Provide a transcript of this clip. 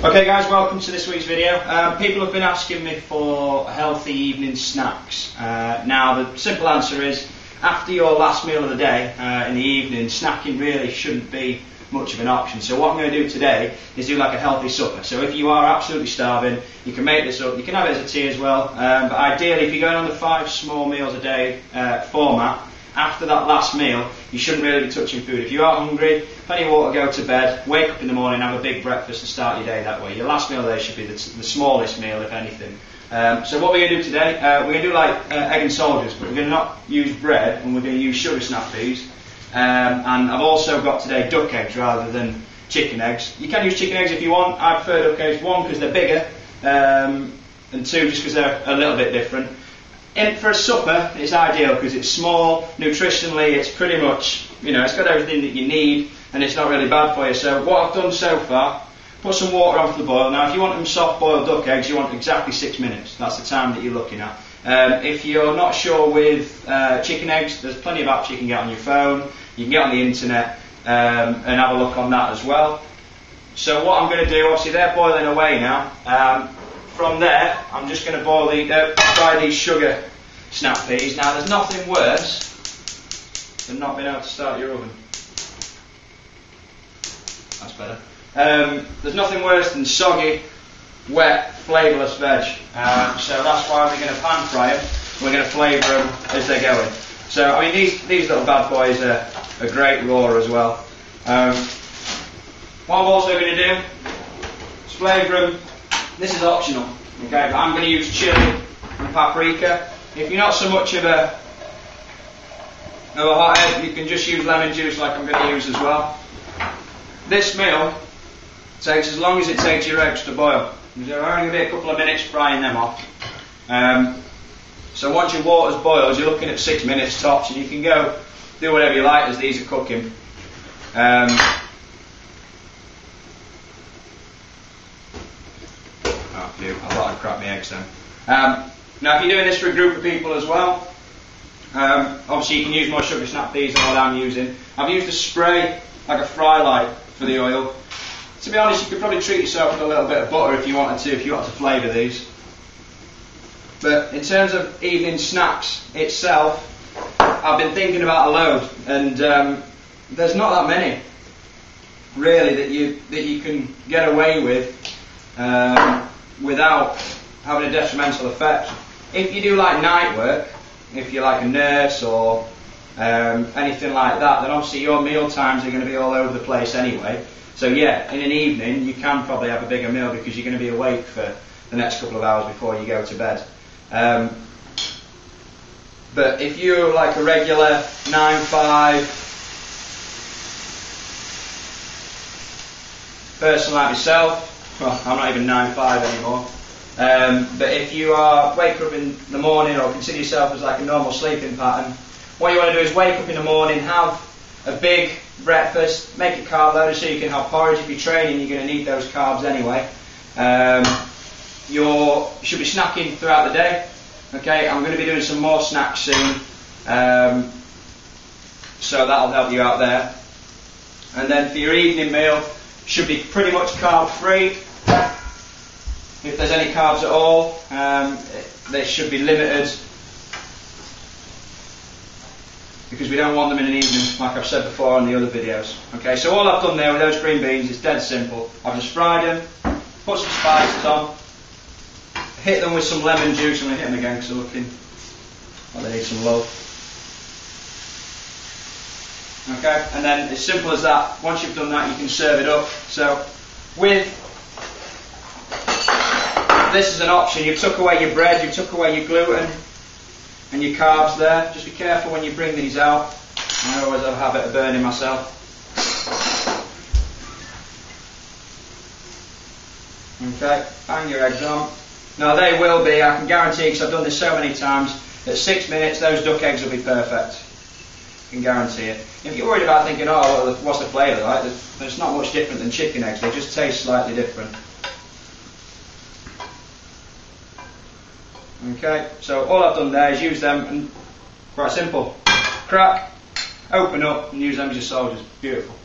Okay guys, welcome to this week's video. People have been asking me for healthy evening snacks. Now the simple answer is, after your last meal of the day, in the evening, snacking really shouldn't be much of an option. So what I'm going to do today is do like a healthy supper. So if you are absolutely starving, you can make this up. You can have it as a tea as well, but ideally if you're going on the 5 small meals a day format, after that last meal, you shouldn't really be touching food. If you are hungry, plenty of water, go to bed, wake up in the morning, have a big breakfast and start your day that way. Your last meal of the day should be the smallest meal, if anything. So what we're going to do today, we're going to do like egg and soldiers, but we're going to not use bread, and we're going to use sugar snap peas. And I've also got today duck eggs rather than chicken eggs. You can use chicken eggs if you want. I prefer duck eggs, 1 because they're bigger, and 2 just because they're a little bit different. For a supper, it's ideal because it's small, nutritionally it's pretty much, it's got everything that you need and it's not really bad for you. So what I've done so far, put some water on for the boil. Now if you want them soft boiled duck eggs, you want exactly 6 minutes. That's the time that you're looking at. If you're not sure with chicken eggs, there's plenty of apps you can get on your phone. You can get on the internet and have a look on that as well. So what I'm going to do, obviously they're boiling away now. From there, I'm just going to fry these sugar snap peas. Now, there's nothing worse than not being able to start your oven. That's better. There's nothing worse than soggy, wet, flavourless veg. So that's why we're going to pan fry them. We're going to flavour them as they're going. So, I mean, these little bad boys are great raw as well. What I'm also going to do is flavour them. This is optional, okay, but I'm going to use chili and paprika. If you're not so much of a hothead, you can just use lemon juice like I'm going to use as well. This meal takes as long as it takes your eggs to boil. There's only going to be a couple of minutes frying them off. So once your water's boiled, you're looking at 6 minutes tops, and you can go do whatever you like as these are cooking. I thought I'd crack my eggs then. Now if you're doing this for a group of people as well, obviously you can use more sugar snap peas than what I'm using. I've used a spray, like a fry light for the oil. To be honest, you could probably treat yourself with a little bit of butter if you wanted to flavour these. But in terms of evening snacks itself, I've been thinking about a load, and there's not that many really that you can get away with without having a detrimental effect. If you do like night work, if you're like a nurse or anything like that, then obviously your meal times are going to be all over the place anyway. So yeah, in an evening you can probably have a bigger meal because you're going to be awake for the next couple of hours before you go to bed. But if you're like a regular 9-5 person like myself, well, I'm not even 9-5 anymore. But if you wake up in the morning or consider yourself as like a normal sleeping pattern, what you want to do is wake up in the morning, have a big breakfast, make it carb loaded so you can have porridge. If you're training, you're going to need those carbs anyway. You should be snacking throughout the day. Okay, I'm going to be doing some more snacks soon, so that'll help you out there. And then for your evening meal, should be pretty much carb free. If there's any carbs at all, they should be limited because we don't want them in an evening, like I've said before on the other videos. Okay, so all I've done there with those green beans is dead simple. I've just fried them, put some spices on, hit them with some lemon juice. I'm going to hit them again because they're looking like they need some love. Okay, and then as simple as that. Once you've done that, you can serve it up. So with this as an option, you've took away your bread, you've took away your gluten and your carbs there. Just be careful when you bring these out. I always have a habit of burning myself. Okay, bang your eggs on. Now they will be, I can guarantee, because I've done this so many times, at 6 minutes those duck eggs will be perfect. I can guarantee it. If you're worried about thinking, oh, well, what's the flavour like? There's not much different than chicken eggs, they just taste slightly different. Okay, so all I've done there is use them, and quite simple. Crack, open up, and use them as your soldiers. Beautiful.